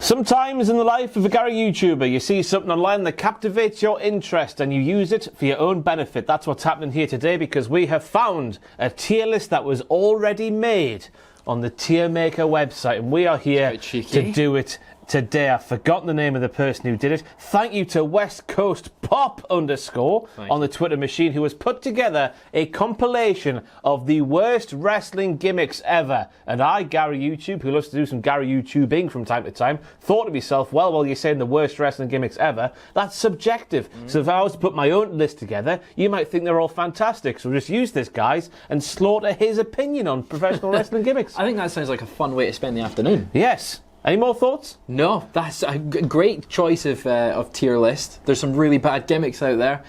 Sometimes in the life of a Gary YouTuber, you see something online that captivates your interest and you use it for your own benefit. That's what's happening here today, because we have found a tier list that was already made on the Tier Maker website, and we are here to do it today. I've forgotten the name of the person who did it. Thank you to West Coast Pop _ on the Twitter machine, who has put together a compilation of the worst wrestling gimmicks ever. And I, Gary YouTube, who loves to do some Gary YouTubing from time to time, thought to myself, well, you're saying the worst wrestling gimmicks ever. That's subjective. So if I was to put my own list together, you might think they're all fantastic. So we'll just use this, guys, and slaughter his opinion on professional wrestling gimmicks. I think that sounds like a fun way to spend the afternoon. Yes. Any more thoughts? No, that's a great choice of tier list. There's some really bad gimmicks out there.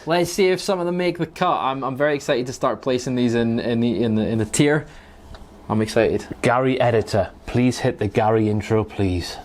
Let's see if some of them make the cut. I'm very excited to start placing these in the tier. I'm excited. Gary editor, please hit the Gary intro, please.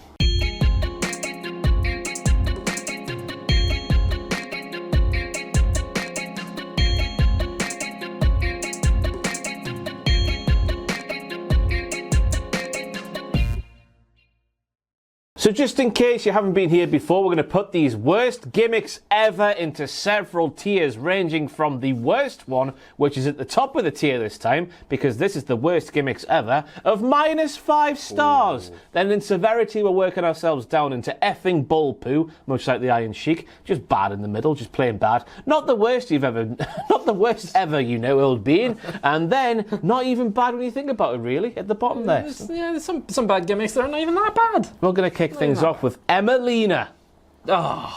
So just in case you haven't been here before, we're going to put these worst gimmicks ever into several tiers, ranging from the worst one, which is at the top of the tier this time, because this is the worst gimmicks ever, of -5 stars. Ooh. Then in severity, we're working ourselves down into effing bull poo, much like the Iron Sheik, just bad in the middle, just plain bad. Not the worst you've ever, not the worst ever, you know, old being. And then not even bad when you think about it, really, at the bottom there. Yeah, there's some bad gimmicks that are not even that bad. We're going to kick things off with Emelina. Wow.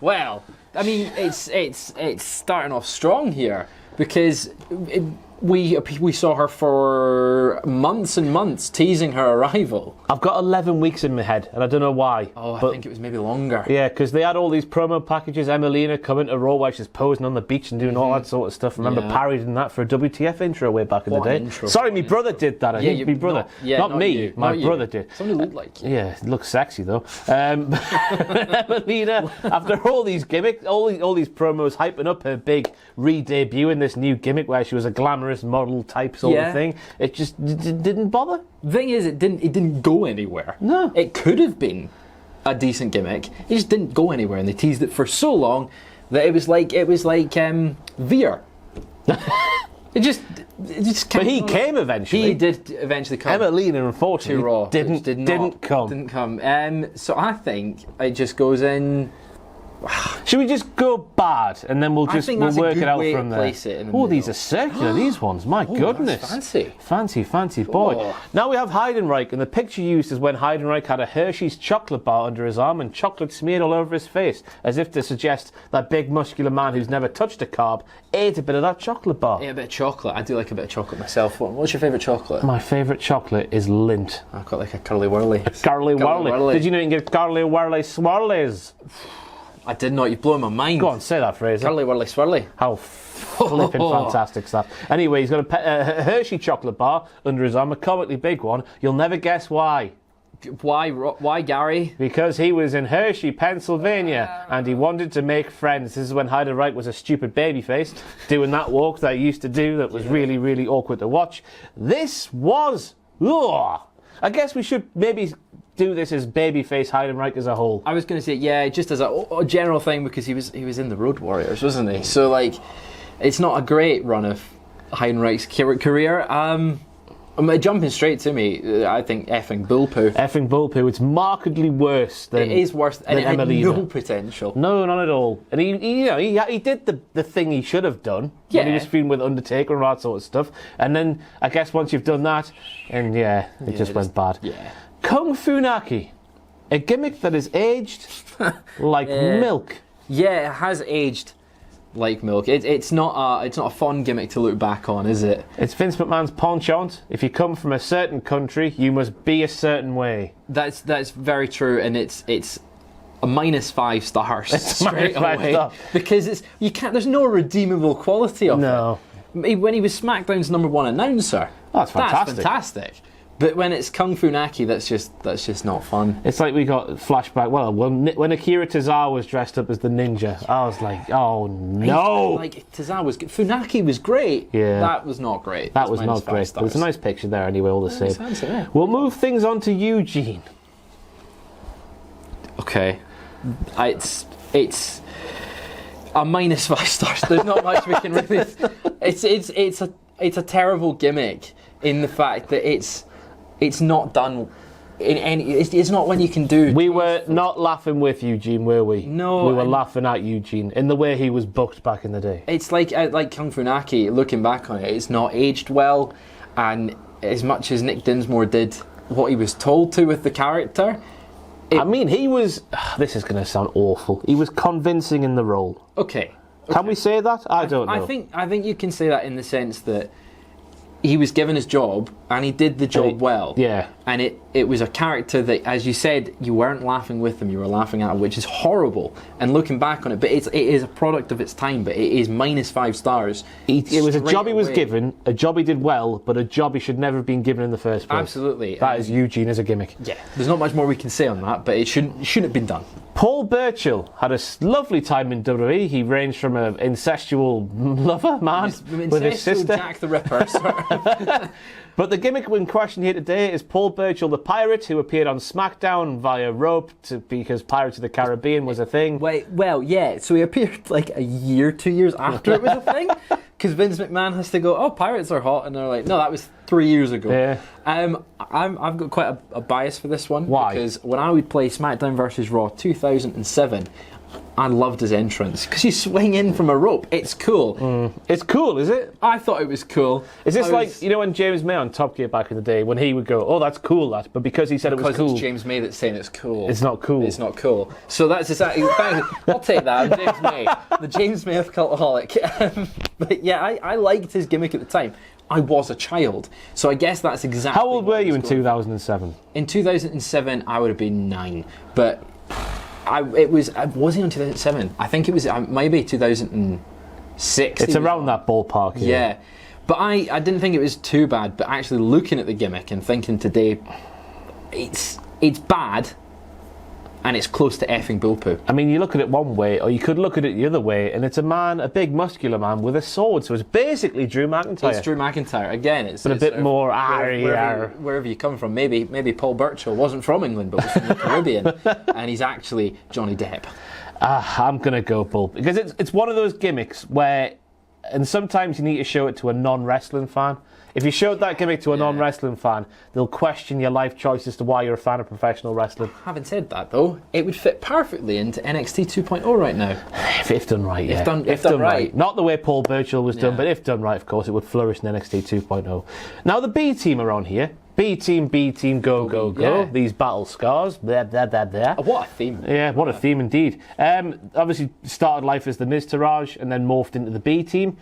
Well, I mean, it's starting off strong here, because we saw her for months and months teasing her arrival. I've got 11 weeks in my head, and I don't know why. Oh, I think it was maybe longer. Yeah, because they had all these promo packages. Emelina coming to Raw while she's posing on the beach and doing all that sort of stuff. Remember parodying that for a WTF intro way back in the day? Sorry, my brother did that. I think my brother. Not me. My brother did. Somebody looked like you. Yeah, it looks sexy though. Emelina, after all these gimmicks, all these promos hyping up her big re-debut in this new gimmick where she was a glamorous model type sort of thing, it just didn't bother. The thing is, it didn't go anywhere. No. It could have been a decent gimmick. It just didn't go anywhere, and they teased it for so long that it was like Veer. It just came. But he came eventually. He did eventually come. Emelina, unfortunately, Raw, didn't come. Didn't come. So I think it just goes in. Should we just go bad, and then we'll work it out from there? Oh, these are circular, these ones. My goodness. Fancy, boy. Oh. Now we have Heidenreich, and the picture used is when Heidenreich had a Hershey's chocolate bar under his arm and chocolate smeared all over his face, as if to suggest that big muscular man who's never touched a carb ate a bit of that chocolate bar. Yeah, a bit of chocolate. I do like a bit of chocolate myself. What's your favourite chocolate? My favourite chocolate is Lindt. I've got like a curly whirly. Curly whirly. Did you know you can get curly whirly swirlies? I did not. You've blown my mind. Go on, say that, Fraser. Curly whirly swirly. How flipping fantastic is that? Anyway, he's got a Hershey chocolate bar under his arm, a comically big one. You'll never guess why. Why, Gary? Because he was in Hershey, Pennsylvania, and he wanted to make friends. This is when Heidenreich was a stupid babyface, doing that walk that he used to do that was really, really awkward to watch. This was... I guess we should maybe do this as babyface Heidenreich as a whole. I was going to say, yeah, just as a general thing, because he was in the Road Warriors, wasn't he? So, like, it's not a great run of Heidenreich's career. Jumping straight to me, I think effing bullpoo. Effing bullpoo. It's markedly worse than it is worse than Emelina. No potential. No, not at all. And he did the thing he should have done when he was feuding with Undertaker and all that sort of stuff. And then I guess once you've done that, and it just went bad. Yeah. Kung Fu Naki, a gimmick that is aged like milk. Yeah, it has aged like milk. It's not a fun gimmick to look back on, is it? It's Vince McMahon's penchant. If you come from a certain country, you must be a certain way. That's very true, and it's a -5 stars straight away. Because there's no redeemable quality of it. No. When he was SmackDown's #1 announcer, that's fantastic. That's fantastic. But when it's Kung Fu Naki, that's just not fun. It's like we got flashback. Well, when Akira Tozawa was dressed up as the ninja, I was like, oh no! Like Tozawa was good. Funaki was great. Yeah, that was not great. That was not great. There's a nice picture there anyway. All the same. Fancy, yeah. We'll move things on to Eugene. Okay, it's a -5 stars. There's not much we can really. It's a terrible gimmick in the fact that it's not done in any. It's not when you can do. We were not laughing with Eugene, were we? No, we were laughing at Eugene in the way he was booked back in the day. It's like Kung Fu Naki. Looking back on it, it's not aged well, and as much as Nick Dinsmore did what he was told to with the character. I mean, he was. This is going to sound awful. He was convincing in the role. Okay. Can we say that? I don't know. I think you can say that in the sense that he was given his job and he did the job well. Yeah. And it was a character that, as you said, you weren't laughing with him, you were laughing at him, which is horrible. And looking back on it, but it is a product of its time, but it is -5 stars. It was a job he was given, a job he did well, but a job he should never have been given in the first place. Absolutely. That is Eugene as a gimmick. Yeah. There's not much more we can say on that, but it shouldn't have been done. Paul Burchill had a lovely time in WWE. He ranged from an incestual lover man with his sister. Jack the Ripper, sort of. But the gimmick in question here today is Paul Burchill the Pirate, who appeared on SmackDown via rope because Pirates of the Caribbean was a thing. Well, yeah, so he appeared like a year, 2 years after it was a thing, because Vince McMahon has to go, oh, pirates are hot, and they're like, no, that was 3 years ago. Yeah. I've got quite a bias for this one. Why? Because when I would play SmackDown vs. Raw 2007, I loved his entrance because you swing in from a rope. It's cool. It's cool, is it? I thought it was cool. Is this like, you know, when James May on Top Gear back in the day, when he would go, oh, that's cool, that, but because he said it was cool. Because it's James May that's saying it's cool. It's not cool. It's not cool. So that's exactly. I'll take that. I'm James May, the James May of Cultaholic. But yeah, I liked his gimmick at the time. I was a child, so I guess that's exactly. How old were you in 2007? In 2007, I would have been 9, but. Was he on 2007? I think it was maybe 2006. It's around that ballpark. Yeah. But I didn't think it was too bad. But actually looking at the gimmick and thinking today, it's bad, and it's close to effing bullpoo. I mean, you look at it one way, or you could look at it the other way, and it's a big muscular man with a sword. So it's basically Drew McIntyre. It's Drew McIntyre again. It's but a bit more wherever you come from. Maybe Paul Burchill wasn't from England, but was from the Caribbean, and he's actually Johnny Depp. I'm gonna go Bull because it's one of those gimmicks where, and sometimes you need to show it to a non-wrestling fan. If you showed that gimmick to a non-wrestling fan, they'll question your life choice as to why you're a fan of professional wrestling. Having said that, though, it would fit perfectly into NXT 2.0 right now. If done right, yeah. If done right. Not the way Paul Burchill was done, but if done right, of course, it would flourish in NXT 2.0. Now, the B team are on here. B team, go, go, go. Yeah. These battle scars. Blah, blah, blah, blah. What a theme. Yeah, what a theme indeed. Obviously, started life as the Miz Taraj and then morphed into the B team.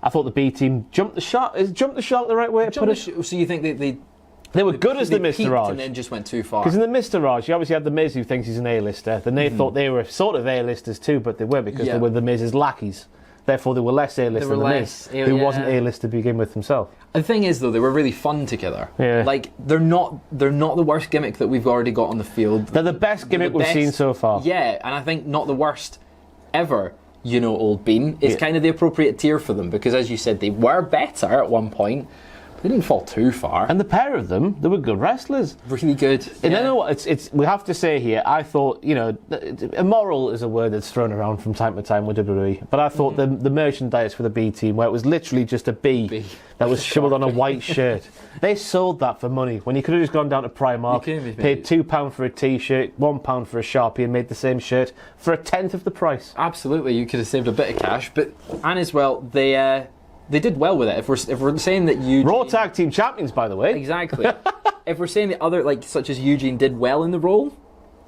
I thought the B team jumped the shark. Is jump the shark the right way to put it? So you think they were good as the Mr. Raj and then just went too far? Because in the Mr. Raj, you obviously had the Miz who thinks he's an A-lister. Then they thought they were sort of A-listers too, but they weren't because they were the Miz's lackeys. Therefore, they were less A-list than the Miz, who wasn't A-list to begin with himself. The thing is, though, they were really fun together. Yeah. Like they're not the worst gimmick that we've already got on the field. They're the best gimmick we've seen so far. Yeah, and I think not the worst ever. You know, Old Bean. It's kind of the appropriate tier for them because, as you said, they were better at one point. They didn't fall too far. And the pair of them, they were good wrestlers. Really good. And you know what? It's we have to say here. I thought, you know, immoral is a word that's thrown around from time to time with WWE. But I thought the merchandise for the B team, where it was literally just a bee that was shoveled on a white shirt, they sold that for money when you could have just gone down to Primark, paid £2 for a T-shirt, £1 for a Sharpie, and made the same shirt for a tenth of the price. Absolutely, you could have saved a bit of cash. And as well, they did well with it. If we're saying that Eugene... Raw Tag Team Champions, by the way. Exactly. If we're saying the other, like, such as Eugene did well in the role,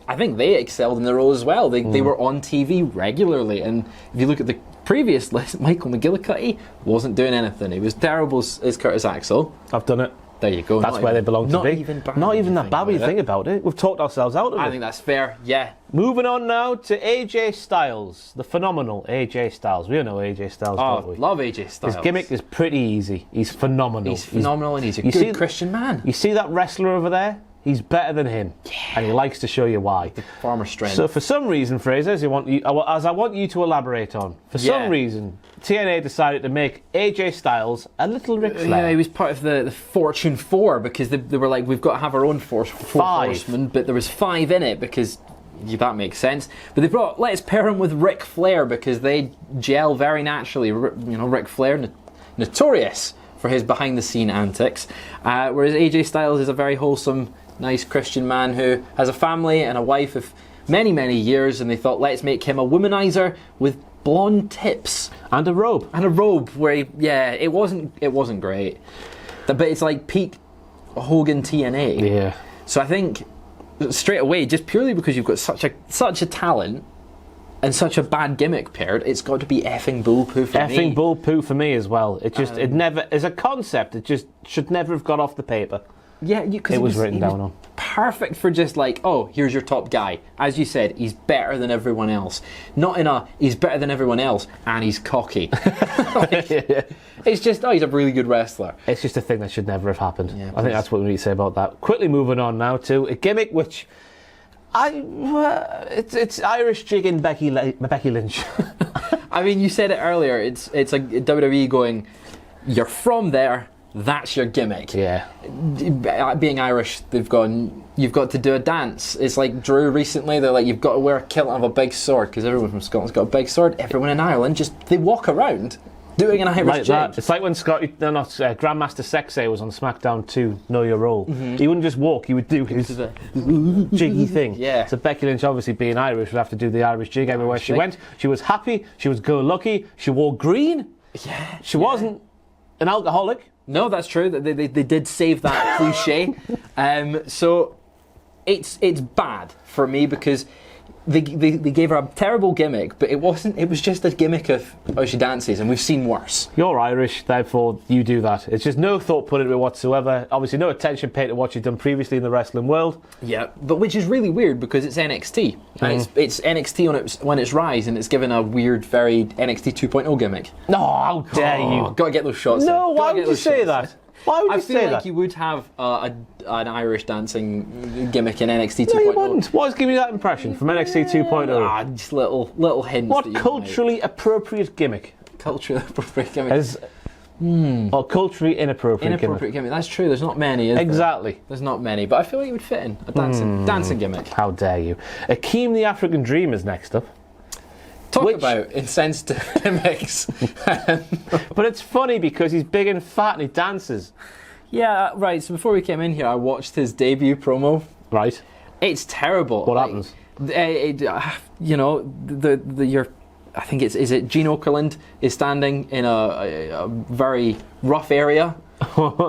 I think they excelled in the role as well. They were on TV regularly. And if you look at the previous list, Michael McGillicuddy wasn't doing anything. He was terrible as Curtis Axel. I've done it. There you go. That's where they belong to be. Not even that bad when you think about it. We've talked ourselves out of it. I think that's fair, yeah. Moving on now to AJ Styles, the phenomenal AJ Styles. We all know AJ Styles, don't we? Love AJ Styles. His gimmick is pretty easy. He's phenomenal. He's phenomenal and he's a good Christian man. You see that wrestler over there? He's better than him, and he likes to show you why. The farmer strength. So for some reason, Fraser, as I want you to elaborate on, for some reason, TNA decided to make AJ Styles a little Ric Flair. Yeah, he was part of the Fortune 4 because they were like, we've got to have our own four horsemen, but there was 5 in it because that makes sense. But they brought, let's pair him with Ric Flair because they gel very naturally. Ric Flair, notorious for his behind-the-scene antics, whereas AJ Styles is a very wholesome, nice Christian man who has a family and a wife of many, many years, and they thought, let's make him a womanizer with blonde tips and a robe. Where it wasn't great, but it's like peak Hogan TNA. Yeah. So I think straight away, just purely because you've got such a talent and such a bad gimmick paired, it's got to be effing bull-poo for me. Effing bull-poo for me as well. It just it never, as a concept, it just should never have got off the paper. Yeah, because it was written down on. Perfect for just like, oh, here's your top guy. As you said, he's better than everyone else. Not in a, he's better than everyone else, and he's cocky. It's just, he's a really good wrestler. It's just a thing that should never have happened. Yeah, I think that's what we need to say about that. Quickly moving on now to a gimmick which, it's Irish jigging Becky Lynch. I mean, you said it earlier. It's a WWE going, you're from there. That's your gimmick. Yeah. Being Irish, they've gone, you've got to do a dance. It's like Drew recently, they're like, you've got to wear a kilt and have a big sword, because everyone from Scotland's got a big sword. Everyone in Ireland, they walk around doing an Irish jig. It's like when Grandmaster Sexay was on SmackDown 2, Know Your Role. Mm-hmm. He wouldn't just walk, he would do his jiggy thing. Yeah. So Becky Lynch, obviously being Irish, would have to do the Irish jig everywhere she went. She was happy, she was go-lucky, she wore green. Yeah. She wasn't an alcoholic. No, that's true. They did save that cliche. So it's bad for me because they gave her a terrible gimmick, but it wasn't. It was just a gimmick of how she dances, and we've seen worse. You're Irish, therefore you do that. It's just no thought put into it whatsoever. Obviously, no attention paid to what she's done previously in the wrestling world. Yeah, but which is really weird because it's NXT, and it's NXT when it's rise, and it's given a weird, very NXT 2.0 gimmick. No, how dare you? Got to get those shots. No, why would you say that? Why would you say that? I feel like you would have an Irish dancing gimmick in NXT 2.0. No, you wouldn't. What's giving you that impression from NXT 2.0? Just little hints. What culturally appropriate gimmick? Culturally appropriate gimmick. Or culturally inappropriate gimmick. That's true. There's not many. Exactly. There's not many, but I feel like it would fit in a dancing gimmick. How dare you? Akeem The African Dream is next up. Talk about insensitive gimmicks. But it's funny because he's big and fat and he dances. Yeah, right. So before we came in here, I watched his debut promo. Right. It's terrible. What happens? I think is it Gene Okerlund is standing in a very rough area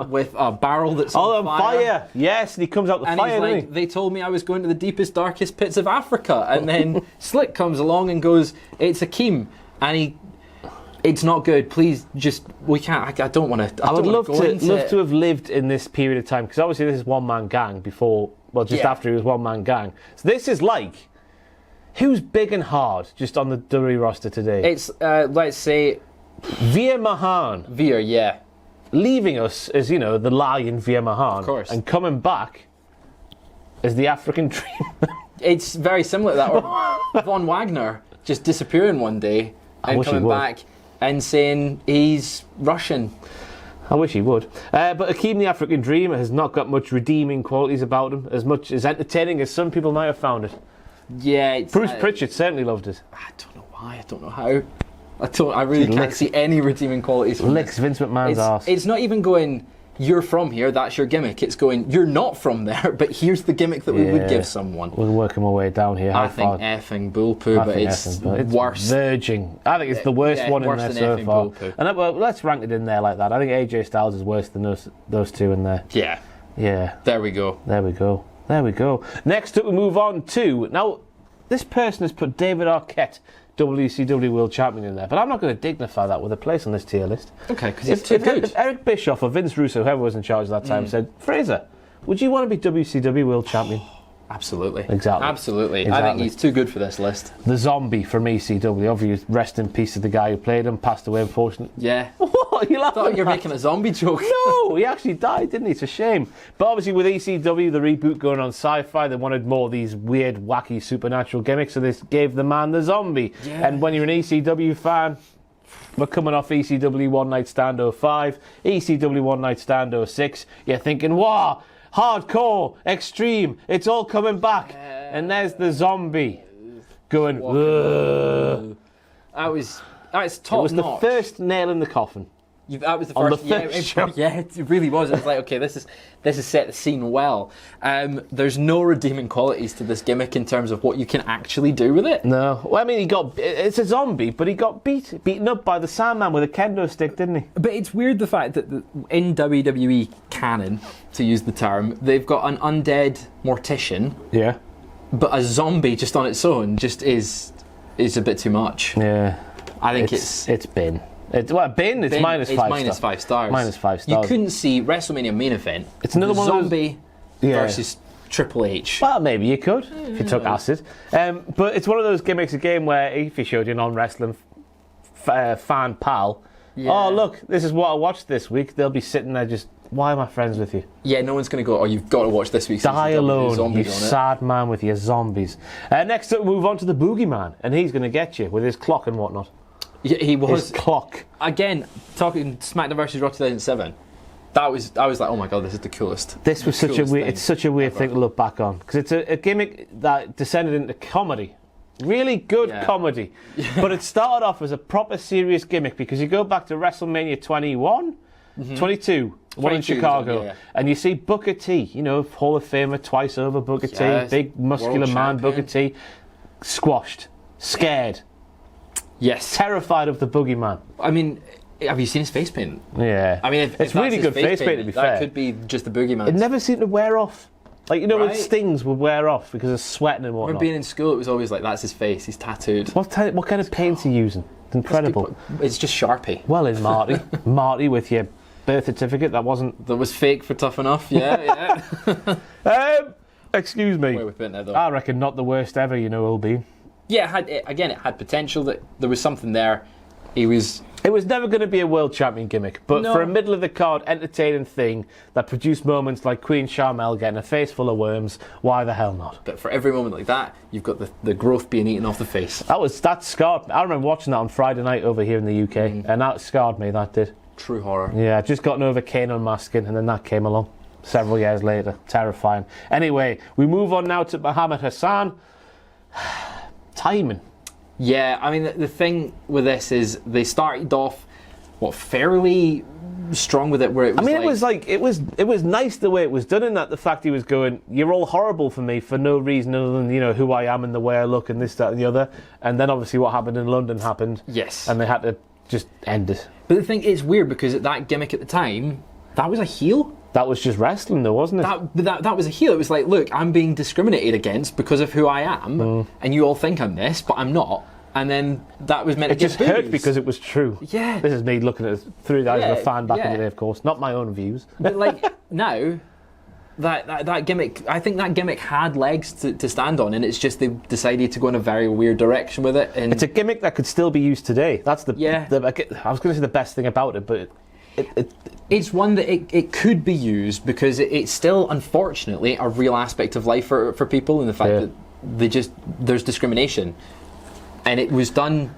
with a barrel that's on fire. Yes, and he comes out the fire, he's like, they told me I was going to the deepest, darkest pits of Africa. And then Slick comes along and goes, it's Akeem. And it's not good. Please, we can't, I don't want to. I would love to have lived in this period of time, because obviously this is one-man gang before, after he was one-man gang. So this is like, who's big and hard just on the WWE roster today? It's, let's say, Veer Mahan. Veer, yeah. Leaving us as, the lion Veer Mahan. Of course. And coming back as the African Dream. It's very similar to that. Or Von Wagner just disappearing one day and coming back and saying he's Russian. I wish he would. But Akeem The African Dream has not got much redeeming qualities about him, as much as entertaining as some people might have found it. Yeah. Bruce Pritchard certainly loved it. I don't know why. I don't know how. I really can't see any redeeming qualities from Licks Vince McMahon's arse. It's not even going, you're from here, that's your gimmick. It's going, you're not from there, but here's the gimmick that we would give someone. We're working our way down here. I think effing bull-poo, but it's worse. Verging. I think it's the worst one in there so far. And let's rank it in there like that. I think AJ Styles is worse than those two in there. Yeah. Yeah. There we go. Next up we move on to, now this person has put David Arquette WCW World Champion in there, but I'm not going to dignify that with a place on this tier list. Okay, because it's too good. If Eric Bischoff or Vince Russo, whoever was in charge at that time, said, Fraser, would you want to be WCW World Champion? Absolutely. Exactly. Absolutely. Exactly. I think he's too good for this list. The Zombie from ECW. Obviously, rest in peace to the guy who played him, passed away, unfortunately. Yeah. What? You I thought you were making a zombie joke. No, he actually died, didn't he? It's a shame. But obviously, with ECW, the reboot going on Sci-Fi, they wanted more of these weird, wacky, supernatural gimmicks, so they gave the man the zombie. Yeah. And when you're an ECW fan, we're coming off ECW One Night Stand 05, ECW One Night Stand 06, you're thinking, wow, hardcore, extreme, it's all coming back. And there's the zombie going, ugh. That's top It was notch. the first nail in the coffin. That was the On first. the first show. Yeah, it really was. It was like, okay, this is set the scene well. There's no redeeming qualities to this gimmick in terms of what you can actually do with it. No, well, I mean, it's a zombie, but he got beaten up by the Sandman with a kendo stick, didn't he? But it's weird the fact that in WWE canon, to use the term, they've got an undead mortician. Yeah. But a zombie just on its own just is a bit too much. Yeah. I think it's bin. It's minus 5 stars. Minus 5 stars. Minus 5 stars. You couldn't see WrestleMania main event. It's another one of those- zombie versus Triple H. Well, maybe you could if you took acid. But it's one of those gimmicks again where if you showed your non-wrestling fan pal, oh look, this is what I watched this week, they'll be sitting there just, why am I friends with you? Yeah, no one's going to go, oh, you've got to watch this week's Die season, alone, you zombies on it. sad man with your zombies. Next up, we move on to the Boogeyman, and he's going to get you with his clock and whatnot. Yeah, he was. His clock. Again, talking SmackDown vs. Raw 2007, I was like, oh my god, this is the coolest. This was such a coolest weird. thing It's such a weird ever. thing to look back on because it's a gimmick that descended into comedy, really good comedy. But it started off as a proper serious gimmick because you go back to WrestleMania 21, 22, one in 22 Chicago, yeah. and you see Booker T, you know, Hall of Famer, twice over Booker Yes, T, big muscular world man, champion. Booker T, squashed, scared, Yes. terrified of the Boogeyman. I mean, have you seen his face paint? Yeah, I mean, if it's that's really his good face paint. To be that fair, could be just the boogeyman. it never seemed to wear off. Like, you know, when Right. stings would wear off because of sweating and I whatnot. remember being in school, it was always like, that's his face, he's tattooed. What kind of paint's he using? It's incredible. It's just Sharpie. Well in Marty. Marty with your birth certificate. That wasn't... That was fake for Tough Enough, yeah, yeah. Excuse me. Way with it there, though. I reckon not the worst ever, you know, it'll be. Yeah, it had potential, that there was something there. It was never going to be a world champion gimmick, but No. for a middle of the card entertaining thing that produced moments like Queen Charmel getting a face full of worms, why the hell not? But for every moment like that, you've got the growth being eaten off the face. That scarred me. I remember watching that on Friday night over here in the UK, and that scarred me, that did. True horror. Yeah, I'd just gotten over Kane unmasking, and then that came along several years later. Terrifying. Anyway, we move on now to Muhammad Hassan. Timing. Yeah, I mean, the thing with this is they started off, fairly strong with it, where it was it was nice the way it was done, in that the fact he was going, you're all horrible for me for no reason other than, you know, who I am and the way I look and this, that and the other. And then obviously what happened in London happened. Yes. And they had to just end it. But the thing is weird, because that gimmick at the time, that was a heel. That was just wrestling though, wasn't it? That was a heel. It was like, look, I'm being discriminated against because of who I am, and you all think I'm this, but I'm not. And then that was meant to It just get hurt booze. because it was true. Yeah. This is me looking at it through the eyes of a Yeah, fan back in yeah. the day, of course. Not my own views. But like now, that gimmick, I think that gimmick had legs to stand on, and it's just they decided to go in a very weird direction with it. And It's a gimmick that could still be used today. That's the Yeah. I was going to say the best thing about it, but it's one that it could be used because it's still, unfortunately, a real aspect of life for people, and the fact that there's discrimination, and it was done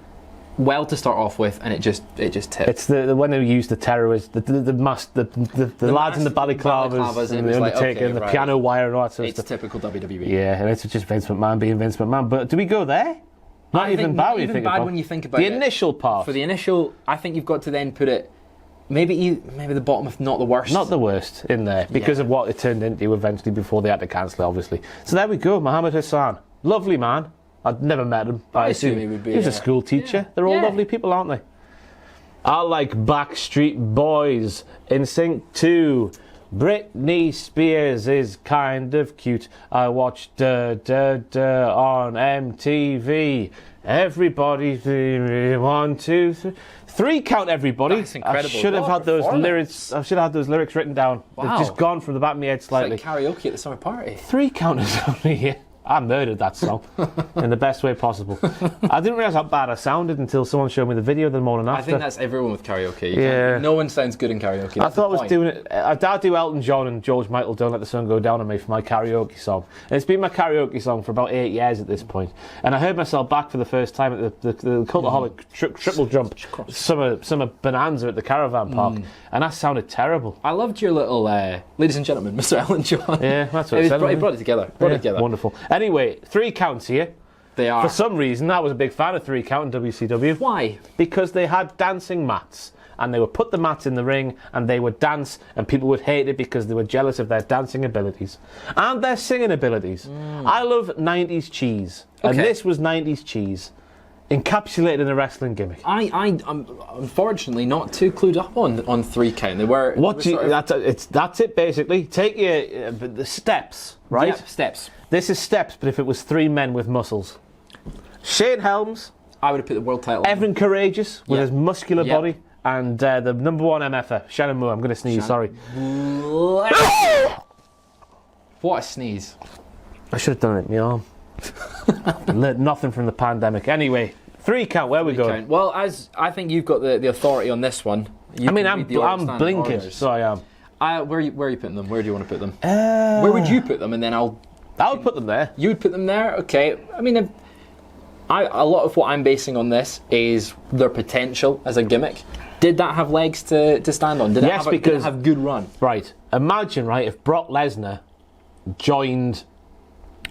well to start off with, and it just tipped. it's the when they used the terrorists, the lads in the balaclavas and it the was like, Undertaker okay, and the right. piano wire and all that sort of It's stuff. typical WWE. Yeah, and it's just Vince McMahon being Vince McMahon. But do we go there? Not I even think bad not when you even think bad about when you think about the it. initial part. For the initial, I think you've got to then put it maybe the bottom of not the worst. Not the worst in there because of what it turned into eventually before they had to cancel it, obviously. So there we go, Muhammad Hassan. Lovely man. I'd never met him. I assume he would be, He's a yeah. school teacher. Yeah. They're all Yeah. lovely people, aren't they? I like Backstreet Boys. NSYNC 2. Britney Spears is kind of cute. I watched on MTV. Everybody, 1, 2, 3. 3 count, everybody. That's incredible. I should have had those lyrics. I should have had those lyrics written down. Wow. They've just gone from the back of my head slightly. It's like karaoke at the summer party. 3 counters only here. I murdered that song in the best way possible. I didn't realise how bad I sounded until someone showed me the video the morning after. I think that's everyone with karaoke. Yeah. No one sounds good in karaoke. I thought I was doing it. I do Elton John and George Michael, Don't Let the Sun Go Down on Me for my karaoke song. And it's been my karaoke song for about 8 years at this point. And I heard myself back for the first time at the Cultaholic triple jump summer bonanza at the caravan park. And that sounded terrible. I loved your little, ladies and gentlemen, Mr. Elton John. Yeah, that's what it said. He brought it together. Wonderful. Anyway, 3 counts here. They are. For some reason, I was a big fan of 3 count in WCW. Why? Because they had dancing mats. And they would put the mats in the ring and they would dance, and people would hate it because they were jealous of their dancing abilities and their singing abilities. I love 90s cheese. And this was 90s cheese encapsulated in a wrestling gimmick. I'm unfortunately not too clued up on 3 count. They were. That's it basically. Take your the steps, right? Yep, steps. This is steps, but if it was 3 men with muscles. Shane Helms. I would have put the world title. Evan Courageous with his muscular body. And the number 1 MFer, Shannon Moore. I'm going to sneeze, sorry. What a sneeze. I should have done it in my arm. Learned nothing from the pandemic. Anyway, 3 count, where we going? Well, as I think you've got the authority on this one. I'm blinking, so I am. Where are you putting them? Where do you want to put them? Where would you put them? And then I would put them there. You would put them there? Okay. I mean, a lot of what I'm basing on this is their potential as a gimmick. Did that have legs to stand on? Did it have good run? Right. Imagine, right, if Brock Lesnar joined...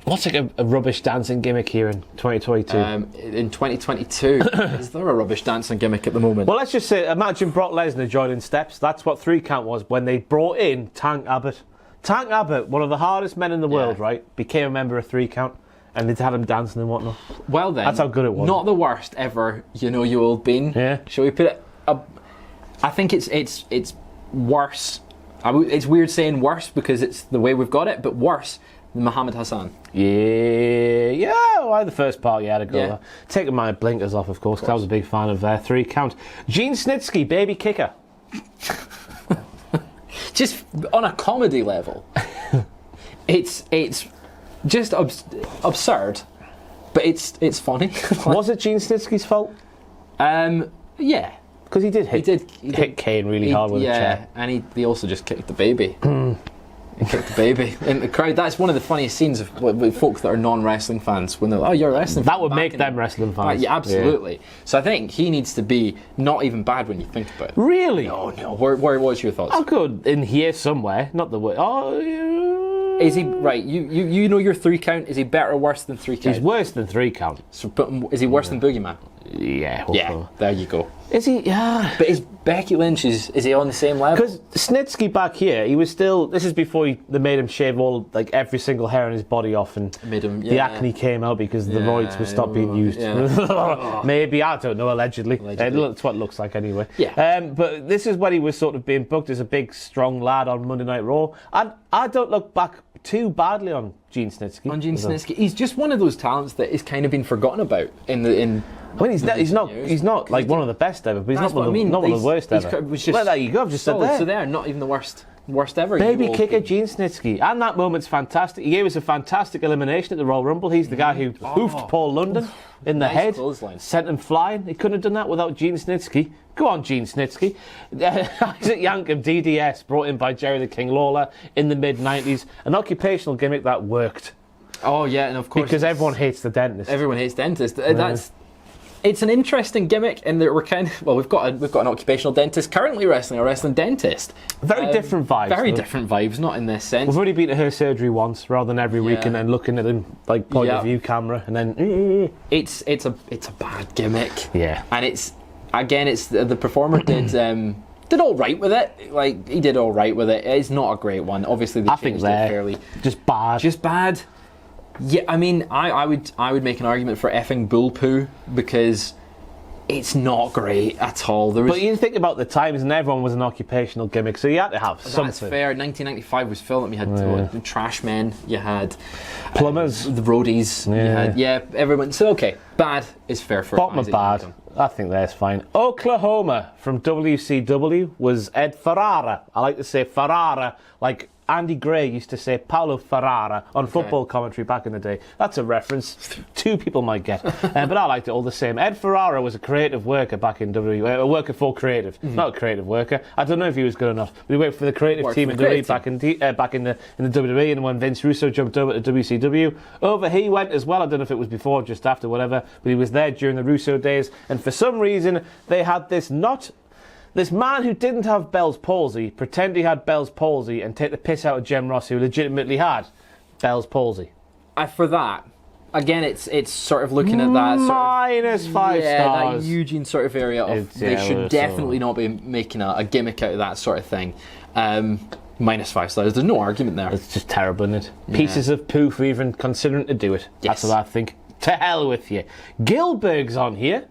What's like a rubbish dancing gimmick here in 2022? In 2022, is there a rubbish dancing gimmick at the moment? Well, let's just say, imagine Brock Lesnar joining Steps. That's what 3 count was when they brought in Tank Abbott. Tank Abbott, one of the hardest men in the world, right, became a member of 3 count. And they'd had him dancing and whatnot. Well then, that's how good it was. Not the worst ever, you old bean. Yeah. Shall we put it? I think it's worse. It's weird saying worse because it's the way we've got it, but worse than Muhammad Hassan. Yeah. Well, the first part, I'd go there. Taking my blinkers off, of course, because I was a big fan of 3 count. Gene Snitsky, baby kicker. Just on a comedy level, it's just absurd, but it's funny. Was it Gene Snitsky's fault? Yeah. Because he did hit Kane really hard with a chair. And he also just kicked the baby. He kicked the baby in the crowd. That's one of the funniest scenes of with folks that are non-wrestling fans when they're like, oh, you're a wrestling fan. That would make them wrestling fans. Yeah, absolutely. Yeah. So I think he needs to be not even bad when you think about it. Really? No. Where was your thoughts? I'll go in here somewhere, not the way. Is he right? You know your 3 count. Is he better or worse than 3 count? He's worse than 3 count. So, is he worse than Boogeyman? Yeah. Yeah. There you go. Is he? Yeah. But is Becky Lynch? Is he on the same level? Because Snitsky back here, he was still. This is before they made him shave every single hair on his body off, and the acne came out because the roids were stopped being used. Yeah. Maybe, I don't know. Allegedly. That's what it looks like anyway. Yeah. But this is when he was sort of being booked as a big, strong lad on Monday Night Raw. I don't look back too badly on Gene Snitsky. On Gene Snitsky, he's just one of those talents that is kind of been forgotten about in. I mean, he's not like one of the best ever, but he's not one of the worst ever. Well, there you go. I've just said that. So there, not even the worst ever. Baby kicker Gene Snitsky, and that moment's fantastic. He gave us a fantastic elimination at the Royal Rumble. He's the guy who hoofed Paul London in the head, sent him flying. He couldn't have done that without Gene Snitsky. Go on, Gene Snitsky. Isaac Yankem, DDS, brought in by Jerry the King Lawler in the mid-90s. An occupational gimmick that worked. Oh yeah, and of course because everyone hates the dentist. Everyone hates dentists. It's an interesting gimmick in that we've got an occupational dentist currently wrestling a wrestling dentist. Very different vibes. Very different vibes, not in this sense. We've already been to her surgery once, rather than every week, and then looking at him like point of view camera, and then it's a bad gimmick. Yeah, and it's the performer did all right with it. Like he did all right with it. It's not a great one. Obviously, they changed it fairly. Just bad. Yeah, I mean, I would make an argument for effing bull poo because It's not great at all. There was, But you think about the times, and everyone was an occupational gimmick, so you had to have something. that's fair. 1995 was film. You had the trash men. You had Plumbers. the roadies. Yeah. You had everyone. So okay, bad is fair for Bottom fans of that you bad. like them. I think that's fine. Oklahoma from WCW was Ed Ferrara. I like to say Ferrara, like Andy Gray used to say Paulo Ferrara on football commentary back in the day. That's a reference two people might get. But I liked it all the same. Ed Ferrara was a creative worker back in WWE, a worker for creative, not a creative worker. I don't know if he was good enough, but he worked for the creative team in WWE back in the WWE, and when Vince Russo jumped over to WCW, over he went as well. I don't know if it was before, just after, whatever, but he was there during the Russo days, and for some reason they had this man who didn't have Bell's palsy pretend he had Bell's palsy and take the piss out of Jem Ross, who legitimately had Bell's palsy. For that, again, it's sort of looking at that Minus 5 stars. that Eugene sort of area of they should definitely not be making a gimmick out of that sort of thing. Minus 5 stars. There's no argument there. It's just terrible, isn't it? Pieces of poo for even considering to do it. Yes. That's what I think. To hell with you. Gilberg's on here.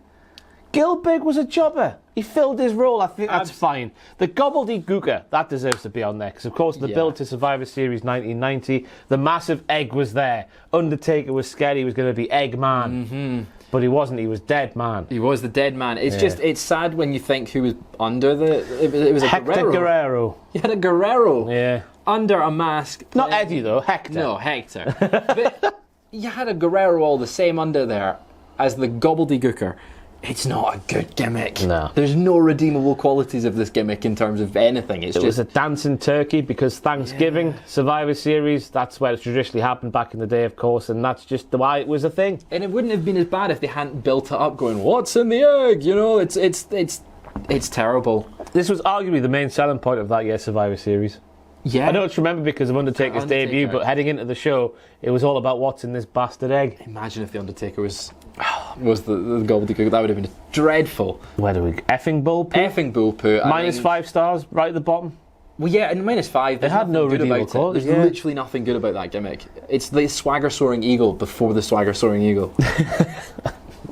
Gilbert was a jobber. He filled his role. I think that's fine. The Gobbledy Gooker, that deserves to be on there because, of course, the build to Survivor Series 1990, the massive egg was there. Undertaker was scared he was going to be Eggman, but he wasn't. He was Dead Man. He was the dead man. It's just, it's sad when you think who was under it was a Hector Guerrero. You had a Guerrero Yeah. under a mask. Not Eddie, though. Hector. No, Hector. But you had a Guerrero all the same under there as the Gobbledy Gooker. It's not a good gimmick. No. There's no redeemable qualities of this gimmick in terms of anything. It was a dancing turkey because Thanksgiving, Survivor Series, that's where it traditionally happened back in the day, of course, and that's just why it was a thing. And it wouldn't have been as bad if they hadn't built it up going, what's in the egg? You know, it's terrible. This was arguably the main selling point of that year's Survivor Series. Yeah. I don't remember because of Undertaker's debut, but heading into the show, it was all about what's in this bastard egg. Imagine if the Undertaker was the Gobbledy Gooker. That would have been dreadful. Where do we go? Effing bull poo? Effing bull poo. Minus 5 stars, right at the bottom. Well, yeah, and minus 5. It had no redeemable about qualities. There's literally nothing good about that gimmick. It's the swagger soaring eagle before the swagger soaring eagle.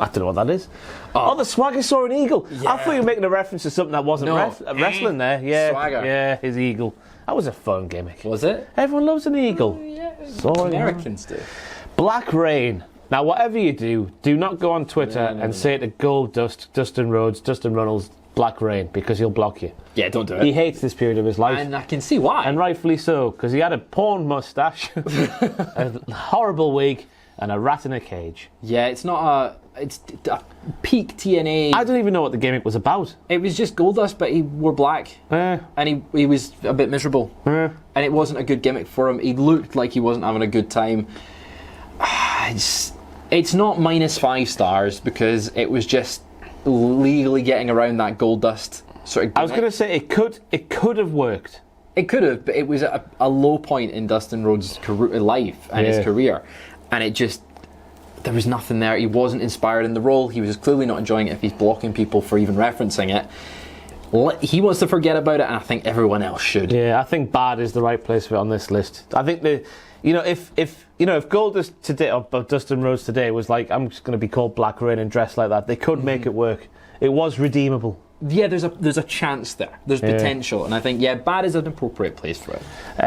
I don't know what that is. Oh, the swagger soaring eagle. Yeah. I thought you were making a reference to something that wasn't wrestling there. Yeah, Swagger. Yeah, his eagle. That was a fun gimmick. Was it? Everyone loves an eagle. Yeah, Soaring Americans do. Black Rain. Now, whatever you do not go on Twitter and say to Goldust, Dustin Rhodes, Dustin Runnels, Black Rain, because he'll block you. Yeah, don't do it. He hates this period of his life. And I can see why. And rightfully so, because he had a porn mustache, a horrible wig, and a rat in a cage. Yeah, it's a peak TNA. I don't even know what the gimmick was about. It was just Goldust, but he wore black. And he was a bit miserable. And it wasn't a good gimmick for him. He looked like he wasn't having a good time. It's not minus 5 stars because it was just legally getting around that Goldust sort of gimmick. I was going to say it could have worked. It could have, but it was a low point in Dustin Rhodes' life and his career. And it just, there was nothing there. He wasn't inspired in the role. He was clearly not enjoying it if he's blocking people for even referencing it. He wants to forget about it, and I think everyone else should. Yeah, I think bad is the right place for it on this list. I think if Goldust today or Dustin Rhodes today was like, I'm just going to be called Black Rain and dressed like that, they could make it work. It was redeemable. Yeah, there's a chance there. There's potential, and I think bad is an appropriate place for it.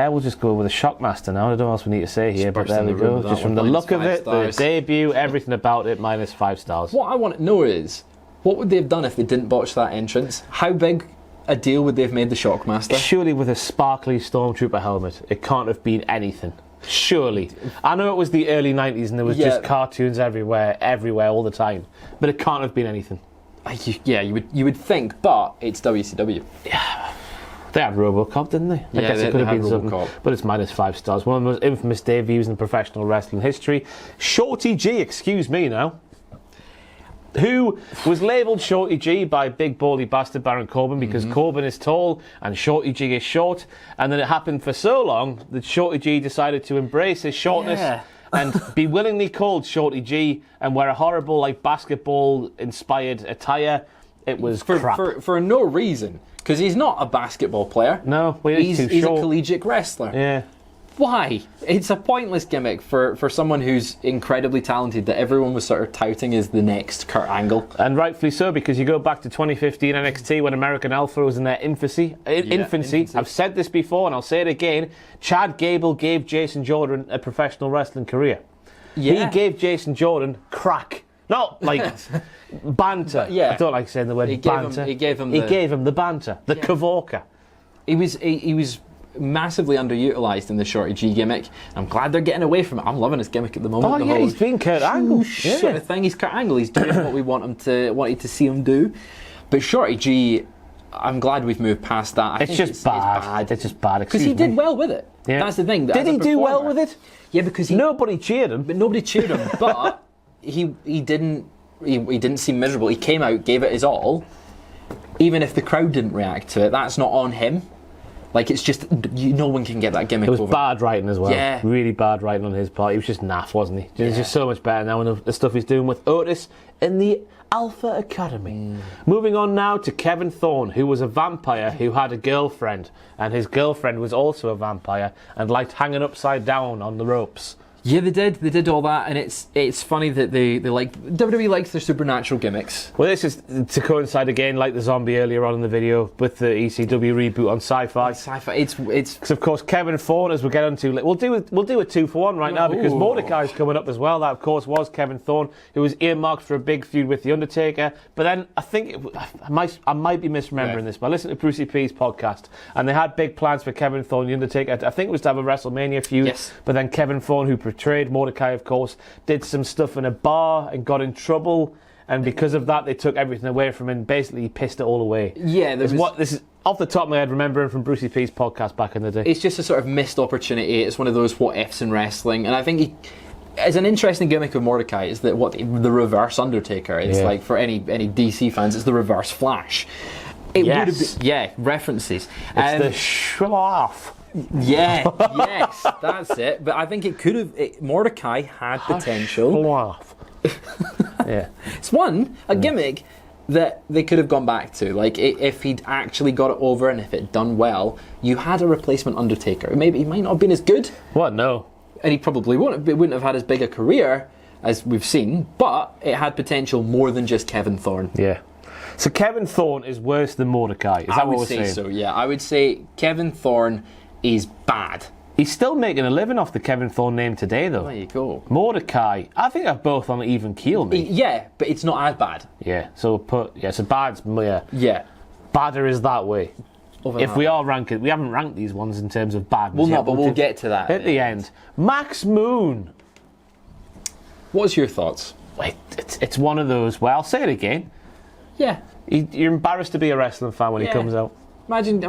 We'll just go with a Shockmaster now. I don't know what else we need to say here, but there we go. Just from the look of it, the debut, everything about it, minus 5 stars. What I want to know is, what would they have done if they didn't botch that entrance? How big a deal would they have made the Shockmaster? Surely with a sparkly Stormtrooper helmet, it can't have been anything. Surely. I know it was the early 90s and there was just cartoons everywhere, all the time, but it can't have been anything. Yeah, you would think, but it's WCW. Yeah, they had RoboCop, didn't they? I guess it could have been something, but it's minus 5 stars. One of the most infamous debuts in professional wrestling history. Shorty G, excuse me now, who was labelled Shorty G by big bally bastard Baron Corbin because Corbin is tall and Shorty G is short, and then it happened for so long that Shorty G decided to embrace his shortness and be willingly called Shorty G and wear a horrible basketball inspired attire. It was crap. For no reason, because he's not a basketball player. No, he's a collegiate wrestler. Yeah. Why? It's a pointless gimmick for someone who's incredibly talented that everyone was sort of touting as the next Kurt Angle. And rightfully so, because you go back to 2015 NXT when American Alpha was in their infancy. I've said this before and I'll say it again. Chad Gable gave Jason Jordan a professional wrestling career. Yeah. He gave Jason Jordan crack. Not like banter. Yeah. I don't like saying the word banter. He gave him the banter. The Kavorka. He was massively underutilized in the Shorty G gimmick. I'm glad they're getting away from it. I'm loving his gimmick at the moment. Oh the yeah, whole he's been Kurt Angle. sort of thing. He's Kurt Angle. He's doing what we wanted to see him do. But Shorty G, I'm glad we've moved past that. It's just bad. It's just bad. Because he did well with it. Yeah. That's the thing. Did he do well with it? Yeah, because nobody cheered him. But nobody cheered him. But he didn't seem miserable. He came out, gave it his all. Even if the crowd didn't react to it, that's not on him. Like, it's just, no one can get that gimmick over. It was bad writing as well. Yeah. Really bad writing on his part. He was just naff, wasn't he? He's just so much better now in the stuff he's doing with Otis in the Alpha Academy. Moving on now to Kevin Thorne, who was a vampire who had a girlfriend. And his girlfriend was also a vampire and liked hanging upside down on the ropes. Yeah, they did all that, and it's funny that they like WWE likes their supernatural gimmicks. Well, this is to coincide again, like the zombie earlier on in the video, with the ECW reboot on Sci-Fi. Sci-Fi, it's because of course Kevin Thorne, as we'll get onto, we'll do a 2-for-1 right now because Mordecai's coming up as well. That of course was Kevin Thorne, who was earmarked for a big feud with the Undertaker. But then I think I might be misremembering this, but I listened to Brucey P's podcast, and they had big plans for Kevin Thorne, the Undertaker. I think it was to have a WrestleMania feud. Yes. But then Kevin Thorne, who portrayed Mordecai, of course, did some stuff in a bar and got in trouble, and because of that they took everything away from him and basically pissed it all away. Yeah, this is off the top of my head, remembering from Brucey P's podcast back in the day. It's just a sort of missed opportunity. It's one of those what ifs in wrestling, and I think it's an interesting gimmick of Mordecai is that the reverse Undertaker. It's like, for any DC fans, it's the reverse Flash. It would have been, references. It's the Schwaf. Yeah, yes, that's it. But I think it could have. Mordecai had potential. Yeah, it's a gimmick that they could have gone back to. Like, if he'd actually got it over and if it'd done well, you had a replacement Undertaker. Maybe he might not have been as good. What? No. And he probably wouldn't have had as big a career as we've seen, but it had potential more than just Kevin Thorne. Yeah. So Kevin Thorne is worse than Mordecai. Is that what we're saying? I would say so, yeah. I would say Kevin Thorne is bad. He's still making a living off the Kevin Thorne name today, though. There you go. Mordecai, I think they're both on an even keel, mate. Yeah, but it's not as bad. Yeah, so bad's, Yeah. Badder is that way. If we are ranking, we haven't ranked these ones in terms of badness. Well, no, but we'll get to that. At the end. Max Moon. What's your thoughts? Wait, it's one of those, well, I'll say it again. Yeah. You're embarrassed to be a wrestling fan when he comes out. Imagine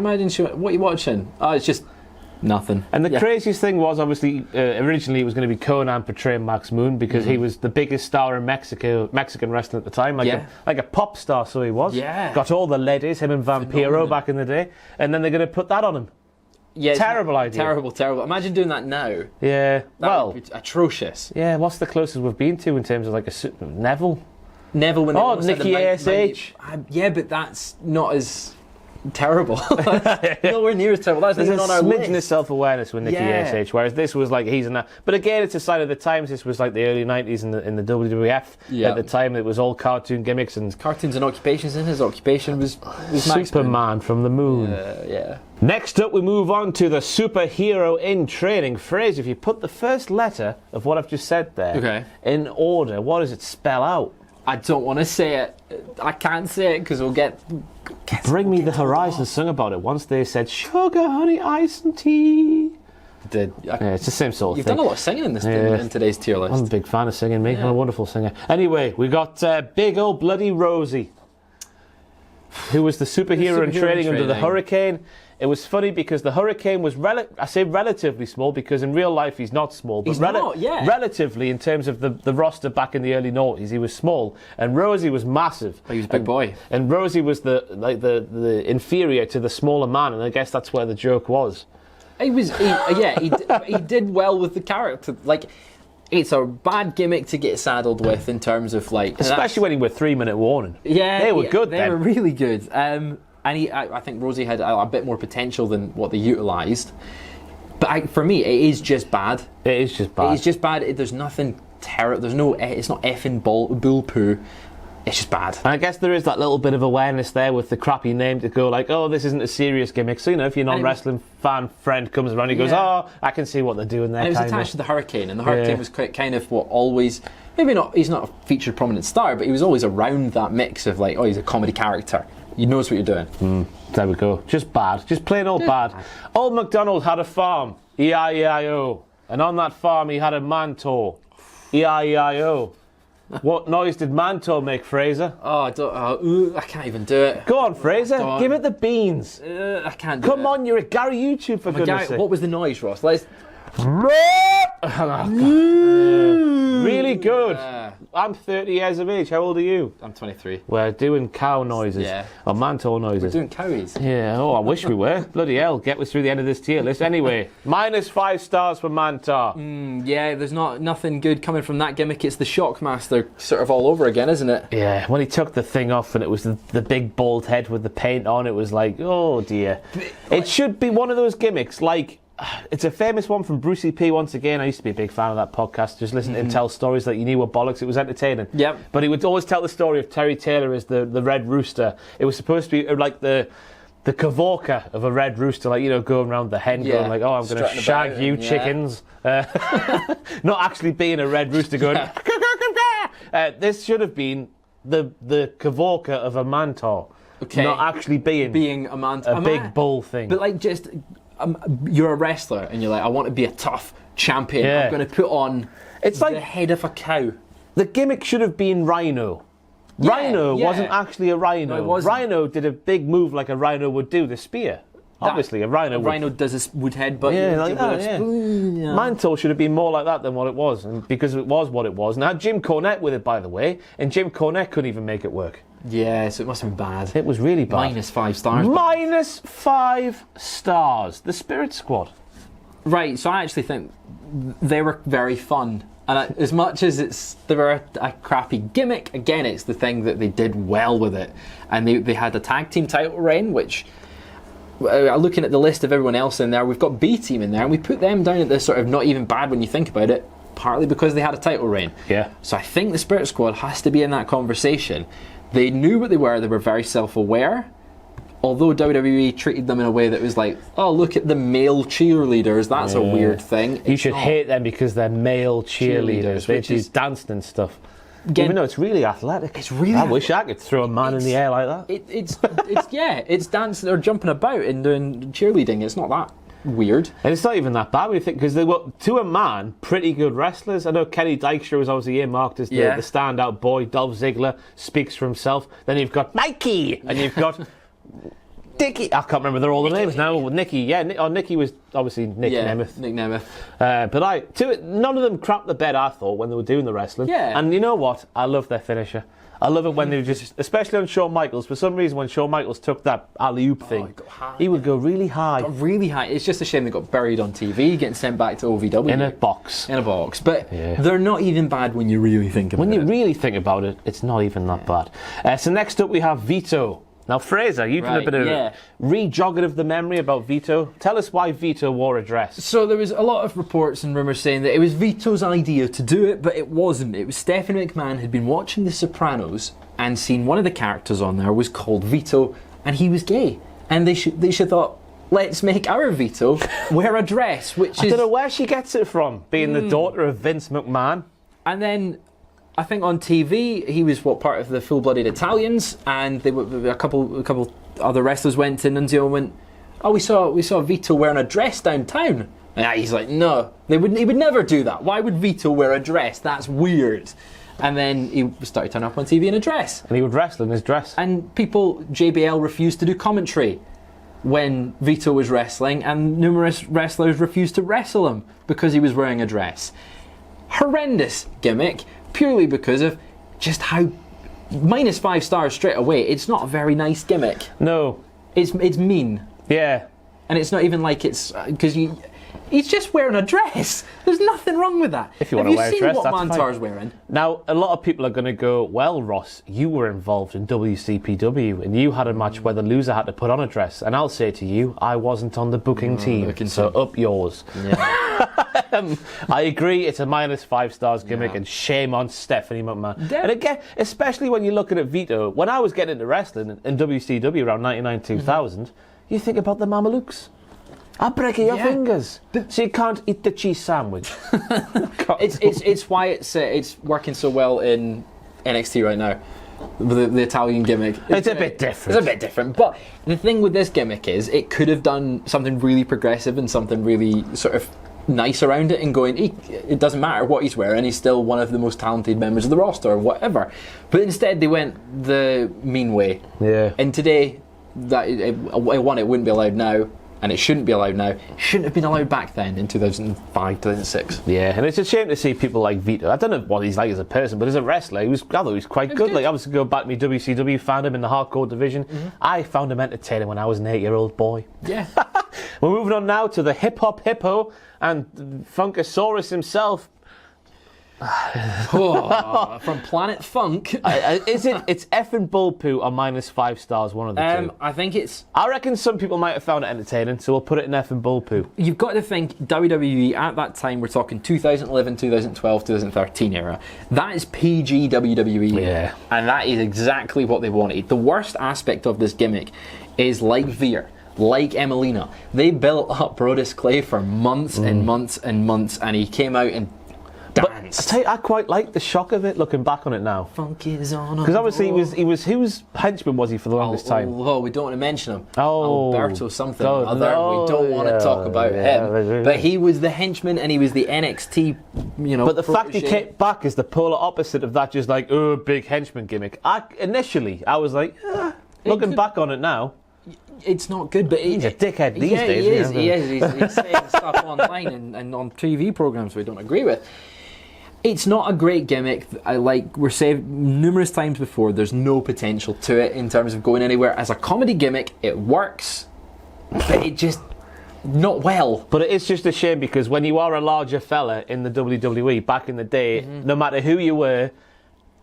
what are you watching? Oh, it's just nothing. And the craziest thing was, obviously, originally it was going to be Conan portraying Max Moon because he was the biggest star in Mexican wrestling at the time, like a pop star, so he was. Yeah. Got all the ladies, him and Vampiro back in the day, and then they're going to put that on him. Yeah, terrible idea. Terrible. Imagine doing that now. Yeah, that would be atrocious. Yeah, what's the closest we've been to in terms of like a Neville? Neville when Nikki ASH. Yeah, but that's not as terrible. Nowhere near as terrible. That's There's even a on our smidgen of list. self-awareness with Nikki ASH, whereas this was like he's in that. But again, it's a sign of the times. This was like the early '90s in the WWF. At the time, it was all cartoon gimmicks and cartoons and occupations. And his occupation was Superman from the moon. Yeah. Next up, we move on to the superhero in training. Fraser, if you put the first letter of what I've just said there in order, what does it spell out? I don't want to say it. I can't say it because we'll get. Bring Me the Horizon sung about it once. They said sugar, honey, ice, and tea. It's the same sort of You've thing. done a lot of singing in this in today's tier list. I'm a big fan of singing, mate. I'm a wonderful singer. Anyway, we got big old bloody Rosie, who was the superhero in training under the Hurricane. It was funny because the Hurricane was, I say relatively small because in real life he's not small. But relatively, in terms of the roster back in the early noughties, he was small. And Rosie was massive. He was a big boy. And Rosie was the inferior to the smaller man, and I guess that's where the joke was. He did well with the character. Like, it's a bad gimmick to get saddled with in terms of like... Especially when he were 3-minute warning. Yeah. They were good then. They were really good. And I think Rosie had a bit more potential than what they utilised. But for me, it is just bad. It is just bad. It's just bad. There's nothing terrible. There's no. It's not effing bull poo. It's just bad. And I guess there is that little bit of awareness there with the crappy name to go like, oh, this isn't a serious gimmick. So, if your non-wrestling fan friend comes around, he goes, oh, I can see what they're doing there. And it was attached to the Hurricane, and the Hurricane was kind of always, maybe not, he's not a featured prominent star, but he was always around that mix of like, oh, he's a comedy character. He knows what you're doing. There we go. Just bad. Just plain old bad. Old MacDonald had a farm. E-I-E-I-O. And on that farm he had a mantor. E-I-E-I-O. What noise did Manto make, Fraser? Oh, I can't even do it. Go on, Fraser. Give it the beans. I can't do it. Come on, you're a Gary YouTube for goodness sake. What was the noise, Ross? Let's... Really good. I'm 30 years of age. How old are you? I'm 23. We're doing cow noises. Yeah. Or manto noises. We're doing cowies. Yeah, I wish we were. Bloody hell, get us through the end of this tier list. Anyway, -5 stars for Manta. Yeah, there's nothing good coming from that gimmick. It's the Shockmaster sort of all over again, isn't it? Yeah, when he took the thing off and it was the big bald head with the paint on, it was like, oh dear. It should be one of those gimmicks like... It's a famous one from Brucey P once again. I used to be a big fan of that podcast. Just listen to him tell stories that you knew were bollocks. It was entertaining. Yep. But he would always tell the story of Terry Taylor as the Red Rooster. It was supposed to be like the cavorka of a red rooster, like, going around the hen going like, oh, I'm going to shag you chickens. Not actually being a red rooster going... this should have been the cavorka of a mantor. Okay. Not actually being a mantor. A big bull thing. But like just... you're a wrestler and you're like, I want to be a tough champion. Yeah. I'm going to put on it's the like head of a cow. The gimmick should have been Rhino. Rhino wasn't actually a rhino. No, it wasn't. Rhino did a big move like a rhino would do, the spear. Obviously, a rhino does a wood headbutt. Yeah, like that, yeah. Mantle should have been more like that than what it was, and because it was what it was. And I had Jim Cornette with it, by the way, and Jim Cornette couldn't even make it work. Yeah, so it must have been bad. It was really bad. -5 stars. -5 stars. The Spirit Squad. Right, so I actually think they were very fun. And as much as they were a crappy gimmick, again, it's the thing that they did well with it. And they had a tag team title reign, which... looking at the list of everyone else in there, we've got B Team in there, and we put them down at this sort of not even bad when you think about it, partly because they had a title reign. Yeah. So I think the Spirit Squad has to be in that conversation. They knew what they were very self-aware, although WWE treated them in a way that was like, oh, look at the male cheerleaders, that's a weird thing. You should hate them because they're male cheerleaders. They do dancing and stuff. Again, even though it's really athletic. It's really I wish I could throw a man in the air like that. It's dancing or jumping about and doing cheerleading. It's not that weird. And it's not even that bad when you think, because they were, to a man, pretty good wrestlers. I know Kenny Dykstra was obviously earmarked as the standout boy. Dolph Ziggler speaks for himself. Then you've got Mikey, and you've got Dickie. I can't remember all the names now. Nikki, Nikki was obviously Nick Nemeth. Nick Nemeth. But none of them crapped the bed, I thought, when they were doing the wrestling. Yeah. And you know what? I love their finisher. I love it when they just, especially on Shawn Michaels, for some reason when Shawn Michaels took that alley-oop thing, he would go really high. Really high. It's just a shame they got buried on TV, getting sent back to OVW. In a box. But they're not even bad when you really think about it. When you really think about it, it's not even that bad. So next up we have Vito. Now, Fraser, you've done a bit of re-jogging of the memory about Vito. Tell us why Vito wore a dress. So there was a lot of reports and rumours saying that it was Vito's idea to do it, but it wasn't. It was Stephanie McMahon had been watching The Sopranos and seen one of the characters on there was called Vito, and he was gay. And they should thought, let's make our Vito wear a dress, which I don't know where she gets it from, being the daughter of Vince McMahon. And then... I think on TV he was part of the Full-Blooded Italians, and they were a couple other wrestlers went in and went, oh, we saw Vito wearing a dress downtown. And he's like, no, he would never do that. Why would Vito wear a dress? That's weird. And then he started turning up on TV in a dress, and he would wrestle in his dress. And JBL refused to do commentary when Vito was wrestling, and numerous wrestlers refused to wrestle him because he was wearing a dress. Horrendous gimmick. Purely because of just how -5 stars straight away. It's not a very nice gimmick. No, it's mean. Yeah, and it's not even like it's because He's just wearing a dress. There's nothing wrong with that. If you want to wear a dress, what that's Mantar's fine. wearing? Now, a lot of people are going to go, well, Ross, you were involved in WCPW and you had a match where the loser had to put on a dress. And I'll say to you, I wasn't on the booking team, so up yours. Yeah. I agree, it's a -5 stars gimmick, and shame on Stephanie McMahon. And again, especially when you're looking at Vito, when I was getting into wrestling in WCW around 99-2000, you think about the Mamalukes. I'll break your fingers, so you can't eat the cheese sandwich. It's why it's working so well in NXT right now. The Italian gimmick. It's a bit different. It's a bit different. But the thing with this gimmick is it could have done something really progressive and something really sort of nice around it and going, it doesn't matter what he's wearing, he's still one of the most talented members of the roster or whatever. But instead they went the mean way. Yeah. And today, it wouldn't be allowed now. And it shouldn't be allowed now. It shouldn't have been allowed back then in 2005, 2006. Yeah, and it's a shame to see people like Vito. I don't know what he's like as a person, but as a wrestler, I thought he was quite good. Like, I was to go back to my WCW, found him in the hardcore division. I found him entertaining when I was an 8-year-old boy. Yeah. We're moving on now to the Hip Hop Hippo and Funkasaurus himself. From Planet Funk. It's effing bull poo or -5 stars, one of the two. I think it's... I reckon some people might have found it entertaining, so we'll put it in effing bull poo. You've got to think WWE at that time, we're talking 2011, 2012, 2013 era. That is PG WWE. Yeah. And that is exactly what they wanted. The worst aspect of this gimmick is like Veer, like Emelina. They built up Brodus Clay for months and months and months, and he came out and danced. I tell you, I quite like the shock of it looking back on it now. Funk is on. Because obviously whose henchman was he for the longest time? Oh, we don't want to mention him. Oh, Alberto something oh, or other. We don't want to talk about him. But he was the henchman and he was the NXT, But the fact he came back is the polar opposite of that, just like, oh, big henchman gimmick. Initially, I was like, looking back on it now, it's not good, but he's a dickhead these days. He is. He's saying stuff online and on TV programs we don't agree with. It's not a great gimmick. We're saying numerous times before, there's no potential to it in terms of going anywhere. As a comedy gimmick, it works, but it just not well. But it is just a shame because when you are a larger fella in the WWE back in the day, no matter who you were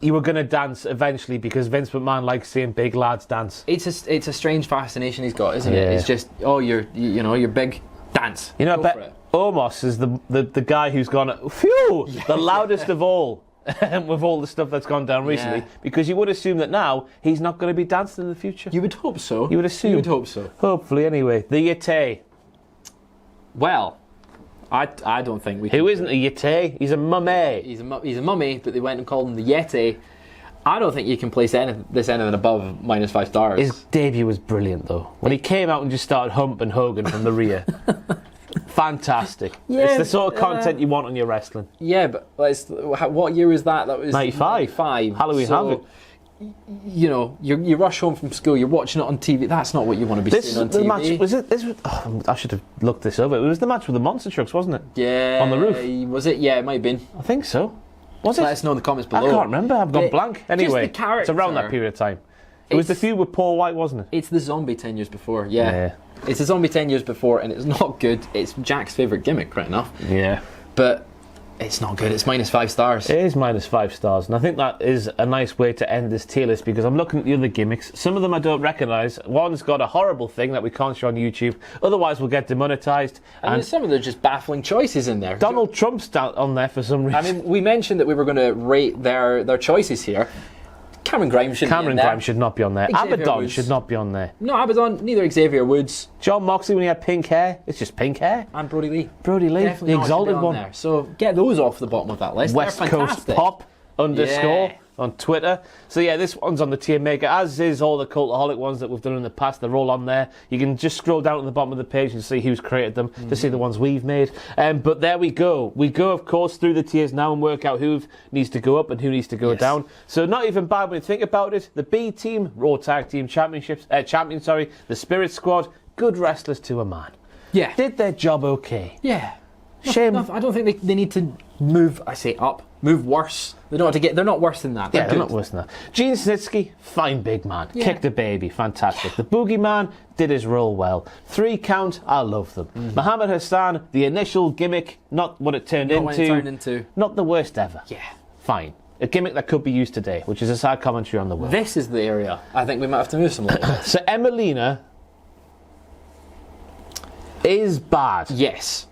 going to dance eventually because Vince McMahon likes seeing big lads dance. It's a strange fascination he's got, isn't it? It's just, you're big, dance. I bet Omos is the guy who's gone, the loudest of all with all the stuff that's gone down recently, because you would assume that now he's not going to be dancing in the future. You would hope so. You would assume. You would hope so. Hopefully, anyway. The Yeti. Well, I don't think we can. Who isn't a Yeti? He's a mummy. He's a mummy, but they went and called him the Yeti. I don't think you can place this anything above -5 stars. His debut was brilliant, though. When he came out and just started humping Hogan from the rear. Fantastic. It's the sort of content you want on your wrestling. Yeah, but what year was that? That was 95. Halloween Havoc. You rush home from school, you're watching it on TV. That's not what you want to be seeing on TV. Match, I should have looked this up. It was the match with the monster trucks, wasn't it? Yeah. On the roof. Was it? Yeah, it might have been. I think so. Was it? Let us know in the comments below. I can't remember. I've gone blank. Anyway, just the character. It's around that period of time. It was the feud with Paul White, wasn't it? It's the zombie 10 years before, yeah. It's a zombie 10 years before, and it's not good. It's Jack's favourite gimmick, right enough. Yeah. But it's not good. It's -5 stars. It is -5 stars, and I think that is a nice way to end this tier list because I'm looking at the other gimmicks. Some of them I don't recognise. One's got a horrible thing that we can't show on YouTube. Otherwise, we'll get demonetised. And some of them are just baffling choices in there. Donald Trump's on there for some reason. I mean, we mentioned that we were going to rate their choices here. Cameron Grimes should not be on there. Xavier Abaddon Woods should not be on there. No, Abaddon, neither Xavier Woods. John Moxley when he had pink hair. It's just pink hair. And Brody Lee. The exalted one. There. So get those off the bottom of that list. West Coast Pop _ on Twitter. So yeah, this one's on the tier maker, as is all the Cultaholic ones that we've done in the past. They're all on there. You can just scroll down to the bottom of the page and see who's created them, to see the ones we've made. But there we go. We go, of course, through the tiers now and work out who needs to go up and who needs to go down. So not even bad when you think about it. The B Team, Raw Tag Team champions, the Spirit Squad, good wrestlers to a man. Yeah. Did their job okay. Yeah. Shame. No, I don't think they need to move. I say up, move worse. They don't have to get. They're not worse than that. They're not worse than that. Gene Snitsky, fine big man. Yeah. Kicked a baby, fantastic. The Boogeyman did his role well. 3 count, I love them. Muhammad Hassan, the initial gimmick, not what it turned into. Not the worst ever. Yeah. Fine. A gimmick that could be used today, which is a sad commentary on the world. This is the area I think we might have to move some little bit. So Emelina is bad. Yes.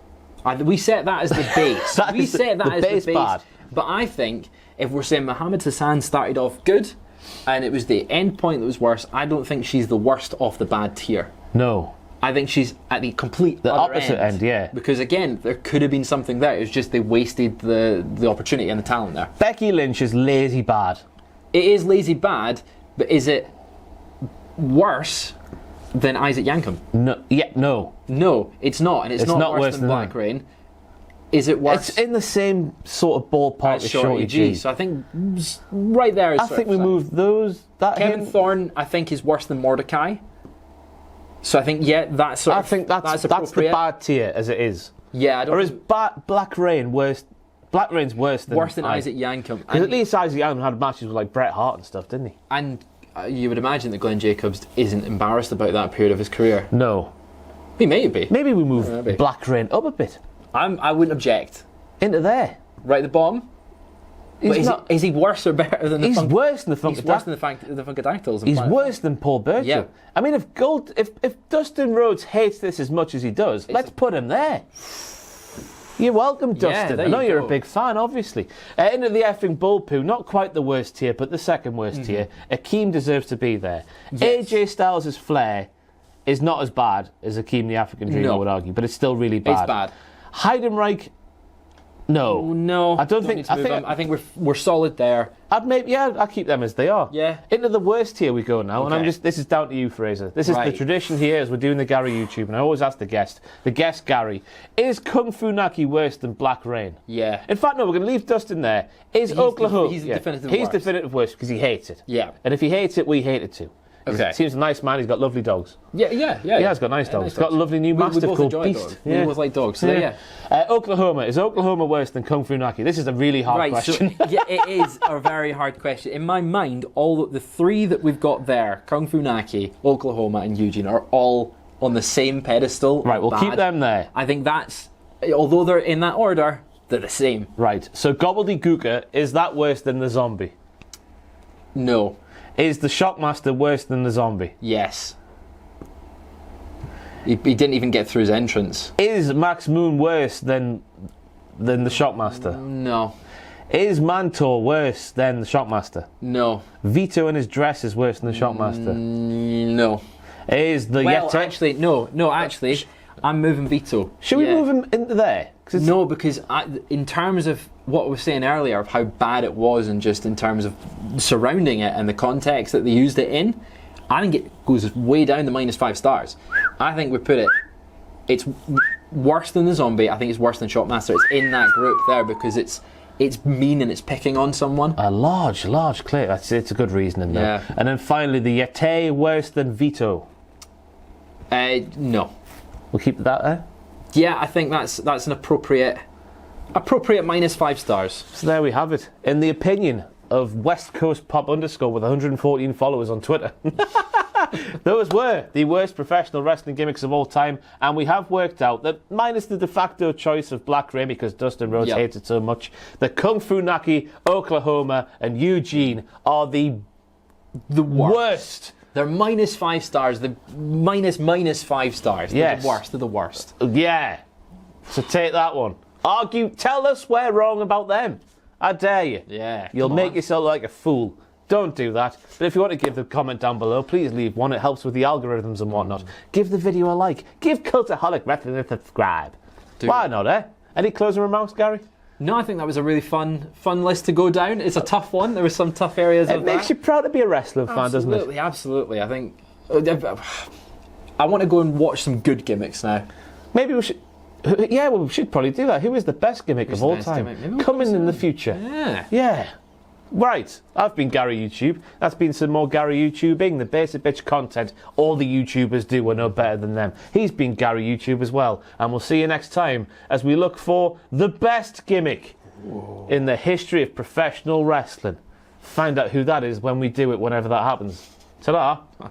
We set that as the base. We set that as the base. Bad. But I think if we're saying Muhammad Hassan started off good and it was the end point that was worse, I don't think she's the worst off the bad tier. No. I think she's at the complete The other opposite end, yeah. Because again, there could have been something there. It's just they wasted the opportunity and the talent there. Becky Lynch is lazy bad. It is lazy bad, but is it worse than Isaac Yankem? No. Yeah, no. No, it's not, and it's not worse than Black Rain. Is it worse? It's in the same sort of ballpark as Shorty G. So I think right there is. I think we moved those. Kevin Thorne, I think, is worse than Mordecai. So I think that's sort of. I think that's the bad tier as it is. Yeah, I don't. Or is Black Rain worse? Black Rain's worse than Isaac Yankem. Because at least Isaac Yankem had matches with like Bret Hart and stuff, didn't he? And you would imagine that Glenn Jacobs isn't embarrassed about that period of his career. No. He may be. Maybe we move Black Rain up a bit. I wouldn't object. Into there. Right at the bottom? Is he worse or better than the He's worse than the Funkadactyls. He's worse than the Funkadactyls. He's worse than Paul Burchill. Yeah. I mean, if Dustin Rhodes hates this as much as he does, let's put him there. You're welcome, Dustin. I know you're a big fan, obviously. Into the effing bull poo, not quite the worst tier, but the second worst tier. Akeem deserves to be there. Yes. AJ Styles' flair is not as bad as Akeem the African Dream, I would argue, but it's still really bad. It's bad. Heidenreich, no. I think we're solid there. I'd keep them as they are. Yeah. Into the worst tier we go now, and this is down to you, Fraser. This is the tradition here as we're doing the Gary YouTube, and I always ask the guest Gary, is Kung Fu Naki worse than Black Rain? Yeah. In fact, no, we're going to leave Dustin there. He's Oklahoma. He's definitive worst because he hates it. Yeah. And if he hates it, we hate it too. Okay. He seems a nice man. He's got lovely dogs. Yeah. Yeah, he's got nice dogs. He's got a lovely new mastiff called Beast. Dogs. We both like dogs. So yeah. Oklahoma. Is Oklahoma worse than Kung Fu Naki? This is a really hard question. So, yeah, it is a very hard question. In my mind, all the 3 that we've got there, Kung Fu Naki, Oklahoma, and Eugene, are all on the same pedestal. Right, we'll keep them there. I think although they're in that order, they're the same. Right. So Gobbledy Gooker, is that worse than the Zombie? No. Is the Shockmaster worse than the Zombie? Yes. He didn't even get through his entrance. Is Max Moon worse than the Shockmaster? No. Is Mantor worse than the Shockmaster? No. Vito in his dress is worse than the Shockmaster? No. Is the Yeti... actually, no, actually, I'm moving Vito. Should we move him into there? No, because in terms of what I was saying earlier, of how bad it was, and just in terms of surrounding it and the context that they used it in, I think it goes way down to -5 stars. I think we put it's worse than the Zombie. I think it's worse than Shockmaster. It's in that group there because it's mean and it's picking on someone. A large clip. It's a good reasoning though. Yeah. And then finally, the Yeti worse than Vito. No. We'll keep that there. Yeah, I think that's an appropriate -5 stars. So there we have it. In the opinion of West Coast Pop _ with 114 followers on Twitter. Those were the worst professional wrestling gimmicks of all time, and we have worked out that minus the de facto choice of Black Rain because Dustin Rhodes hates it so much, the Kung Fu Naki, Oklahoma, and Eugene are the worst. They're -5 stars. The -5 stars. They're the worst. They're the worst. Yeah. So take that one. Tell us we're wrong about them. I dare you. Yeah. You'll make yourself look like a fool. Don't do that. But if you want to give the comment down below, please leave one. It helps with the algorithms and whatnot. Give the video a like. Give Cultaholic Wrestling a subscribe. Why not, eh? Any closing remarks, Gary? No, I think that was a really fun list to go down. It's a tough one. There were some tough areas of that. It makes you proud to be a wrestling fan, doesn't it? Absolutely. I think I want to go and watch some good gimmicks now. Maybe we should. We should probably do that. Who is the best gimmick of all time? Coming in the future. Yeah. Right, I've been Gary YouTube. That's been some more Gary YouTubing, the basic bitch content all the YouTubers do. We're no better than them. He's been Gary YouTube as well. And we'll see you next time as we look for the best gimmick in the history of professional wrestling. Find out who that is when we do it, whenever that happens. Ta-da!